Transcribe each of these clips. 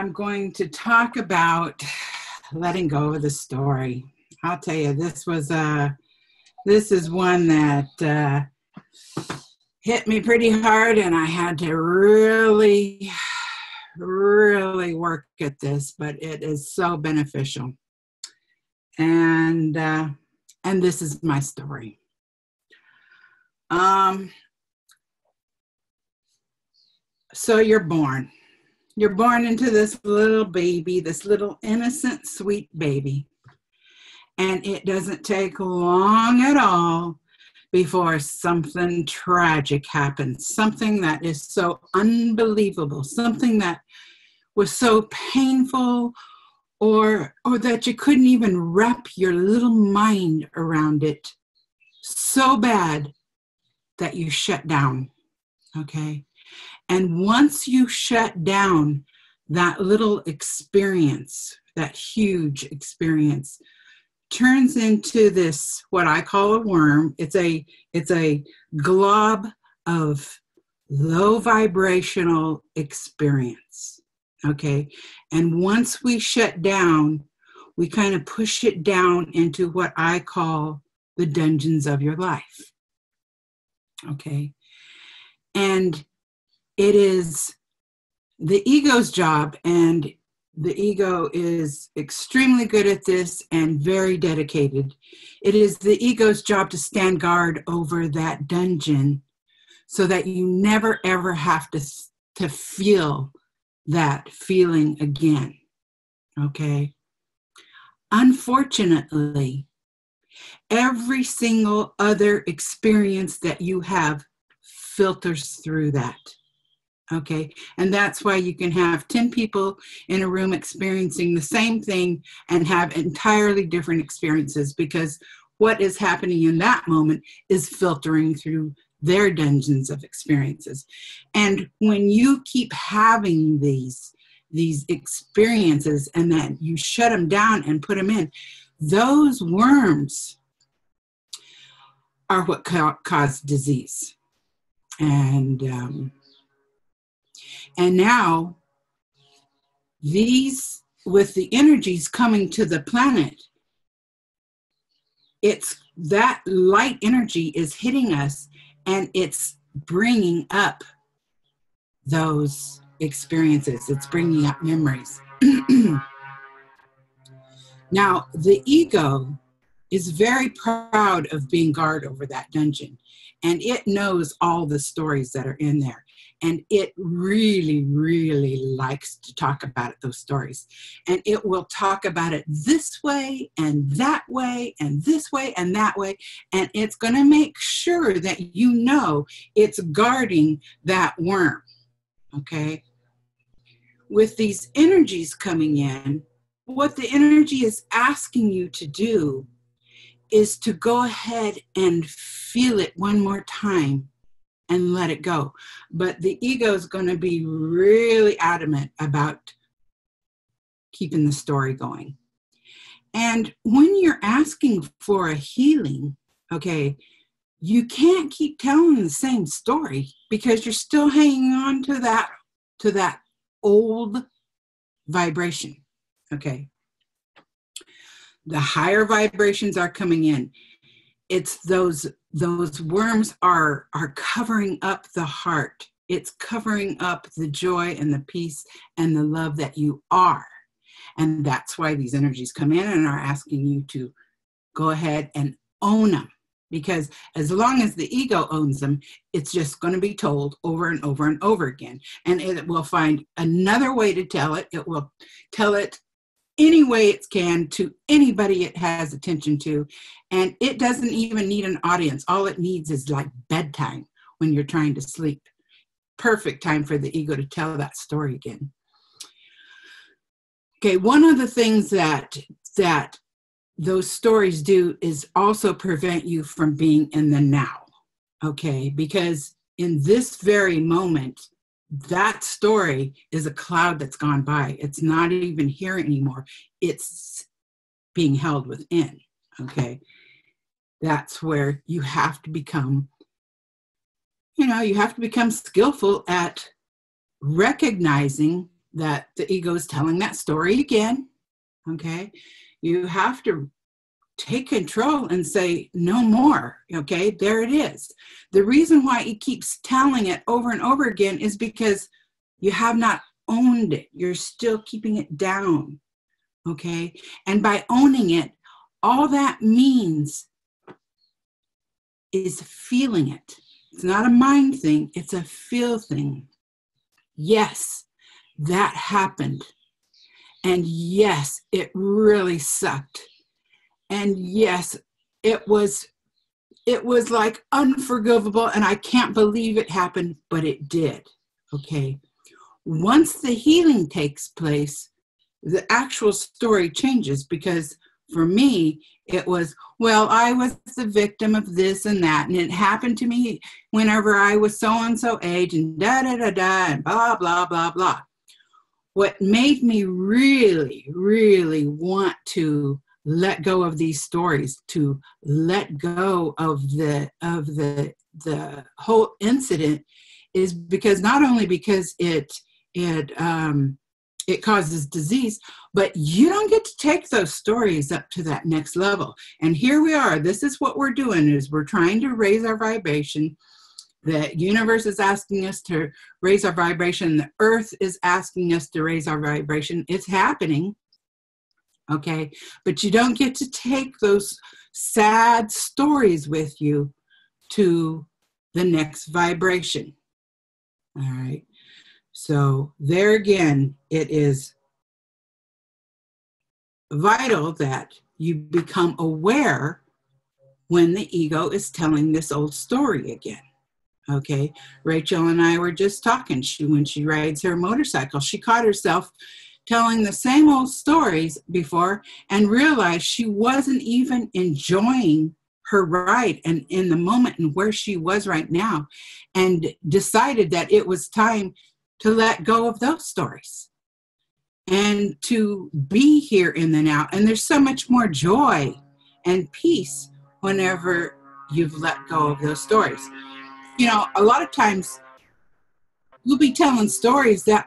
I'm going to talk about letting go of the story. I'll tell you, this is one that hit me pretty hard, and I had to really work at this, but it is so beneficial. And this is my story. So you're born into this little baby, this little innocent, sweet baby. And it doesn't take long at all before something tragic happens, something that is so unbelievable, something that was so painful, or that you couldn't even wrap your little mind around it, so bad that you shut down, okay? And once you shut down, that little experience, that huge experience, turns into this, what I call a worm. It's a glob of low vibrational experience, okay? And once we shut down, we kind of push it down into what I call the dungeons of your life, okay? And it is the ego's job, and the ego is extremely good at this and very dedicated. It is the ego's job to stand guard over that dungeon so that you never, ever have to feel that feeling again, okay? Unfortunately, every single other experience that you have filters through that. Okay, and that's why you can have 10 people in a room experiencing the same thing and have entirely different experiences, because what is happening in that moment is filtering through their dungeons of experiences. And when you keep having these experiences and then you shut them down and put them in, those worms are what cause disease. And now, these, with the energies coming to the planet, it's that light energy is hitting us, and it's bringing up those experiences. It's bringing up memories. Now, the ego is very proud of being guard over that dungeon, and it knows all the stories that are in there. And it really, really likes to talk about those stories. And it will talk about it this way and that way and this way and that way. And it's going to make sure that you know it's guarding that worm, okay? With these energies coming in, what the energy is asking you to do is to go ahead and feel it one more time and let it go. But the ego is going to be really adamant about keeping the story going. And when you're asking for a healing, okay, you can't keep telling the same story, because you're still hanging on to that old vibration, okay? The higher vibrations are coming in. It's those worms are covering up the heart. It's covering up the joy and the peace and the love that you are. And that's why these energies come in and are asking you to go ahead and own them. Because as long as the ego owns them, it's just going to be told over and over and over again. And it will find another way to tell it. It will tell it any way it can to anybody it has attention to. And it doesn't even need an audience. All it needs is like bedtime when you're trying to sleep. Perfect time for the ego to tell that story again. Okay, one of the things that those stories do is also prevent you from being in the now, okay? Because in this very moment, that story is a cloud that's gone by. It's not even here anymore. It's being held within, okay? That's where you have to become, skillful at recognizing that the ego is telling that story again. Okay. You have to take control and say, no more. Okay. There it is. The reason why it keeps telling it over and over again is because you have not owned it. You're still keeping it down. Okay. And by owning it, all that means is feeling it. It's not a mind thing. It's a feel thing. Yes, that happened. And yes, it really sucked. And yes, it was like unforgivable, and I can't believe it happened, but it did. Okay. Once the healing takes place, the actual story changes, because for me, it was, well, I was the victim of this and that, and it happened to me whenever I was so-and-so age, and da-da-da-da, and blah, blah, blah, blah. What made me really, really want to let go of these stories, to let go of the whole incident, is because not only because it causes disease, but you don't get to take those stories up to that next level. And here we are. This is what we're doing, is we're trying to raise our vibration. The universe is asking us to raise our vibration. The earth is asking us to raise our vibration. It's happening. Okay. But you don't get to take those sad stories with you to the next vibration. All right. So there again, it is vital that you become aware when the ego is telling this old story again. Okay. Rachel and I were just talking. When she rides her motorcycle, she caught herself telling the same old stories before and realized she wasn't even enjoying her ride and in the moment and where she was right now, and decided that it was time to let go of those stories and to be here in the now. And there's so much more joy and peace whenever you've let go of those stories. You know, a lot of times we'll be telling stories that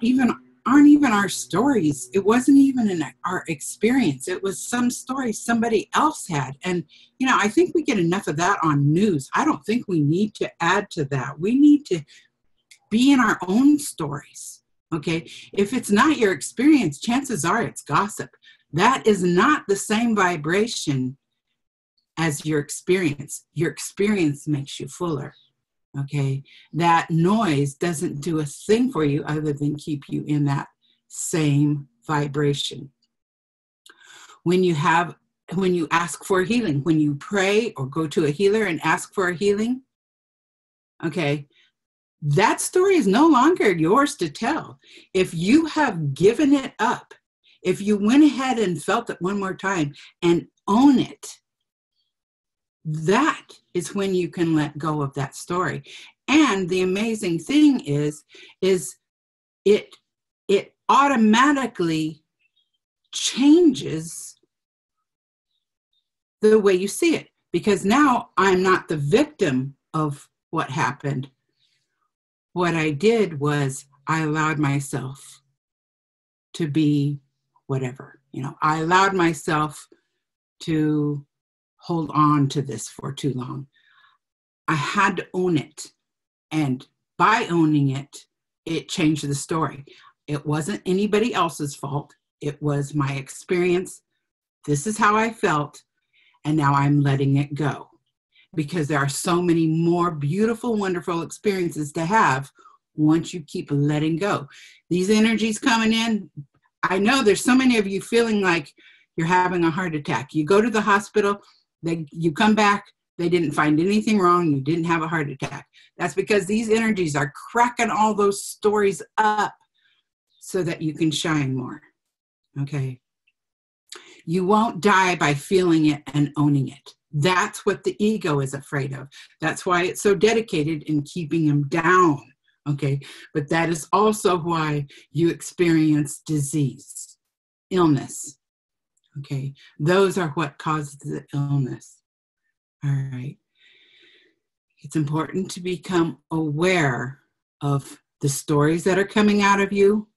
aren't even our stories. It wasn't even our experience. It was some story somebody else had. And, you know, I think we get enough of that on news. I don't think we need to add to that. We need to be in our own stories. Okay. If it's not your experience, chances are it's gossip. That is not the same vibration as your experience. Your experience makes you fuller. Okay. That noise doesn't do a thing for you other than keep you in that same vibration. When you ask for healing, when you pray or go to a healer and ask for a healing, okay, that story is no longer yours to tell. If you have given it up, if you went ahead and felt it one more time and own it, that is when you can let go of that story. And the amazing thing is it automatically changes the way you see it, because now I'm not the victim of what happened. What I did was I allowed myself to be whatever, I allowed myself to hold on to this for too long. I had to own it. And by owning it, it changed the story. It wasn't anybody else's fault. It was my experience. This is how I felt. And now I'm letting it go, because there are so many more beautiful, wonderful experiences to have once you keep letting go. These energies coming in, I know there's so many of you feeling like you're having a heart attack. You go to the hospital, you come back, they didn't find anything wrong, you didn't have a heart attack. That's because these energies are cracking all those stories up so that you can shine more, okay? You won't die by feeling it and owning it. That's what the ego is afraid of. That's why it's so dedicated in keeping them down, okay? But that is also why you experience disease, illness, okay? Those are what causes the illness, all right? It's important to become aware of the stories that are coming out of you,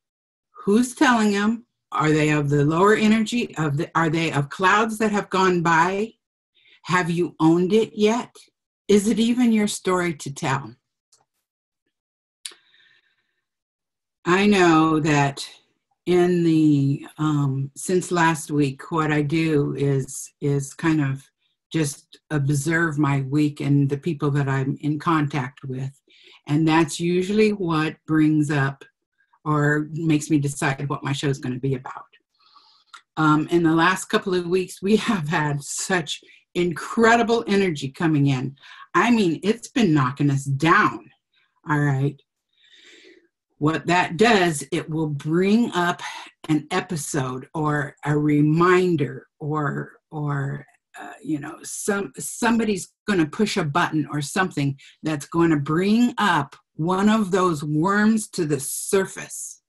Who's telling them? Are they of the lower energy? Are they of clouds that have gone by? Have you owned it yet? Is it even your story to tell? I know that in the since last week, what I do is kind of just observe my week and the people that I'm in contact with, and that's usually what brings up or makes me decide what my show is going to be about. In the last couple of weeks, we have had such incredible energy coming in. I mean, it's been knocking us down. All right. What that does, it will bring up an episode or a reminder or somebody's going to push a button or something that's going to bring up one of those worms to the surface.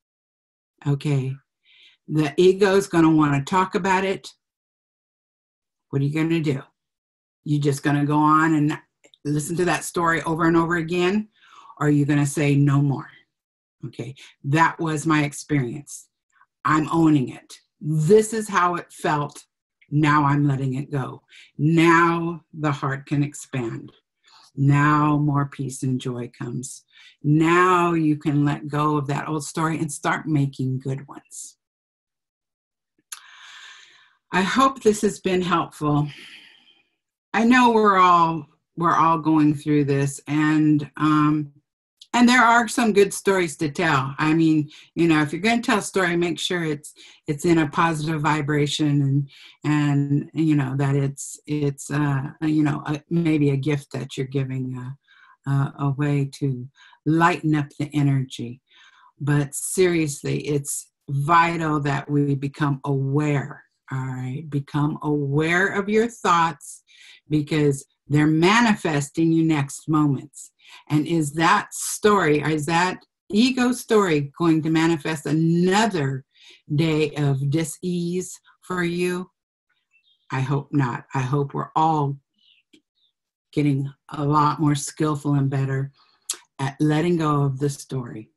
Okay. The ego is going to want to talk about it. What are you going to do? You just going to go on and listen to that story over and over again? Or are you going to say no more? Okay, that was my experience. I'm owning it. This is how it felt. Now I'm letting it go. Now the heart can expand. Now more peace and joy comes. Now you can let go of that old story and start making good ones. I hope this has been helpful. I know we're all going through this, and there are some good stories to tell. I mean, if you're going to tell a story, make sure it's in a positive vibration, and that it's maybe a gift that you're giving a way to lighten up the energy. But seriously, it's vital that we become aware. All right, become aware of your thoughts, because they're manifesting you next moments. And is that story, is that ego story going to manifest another day of dis-ease for you? I hope not. I hope we're all getting a lot more skillful and better at letting go of the story.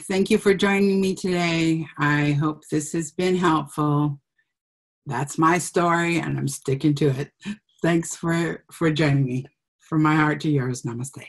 Thank you for joining me today. I hope this has been helpful. That's my story, and I'm sticking to it. Thanks for joining me. From my heart to yours, namaste.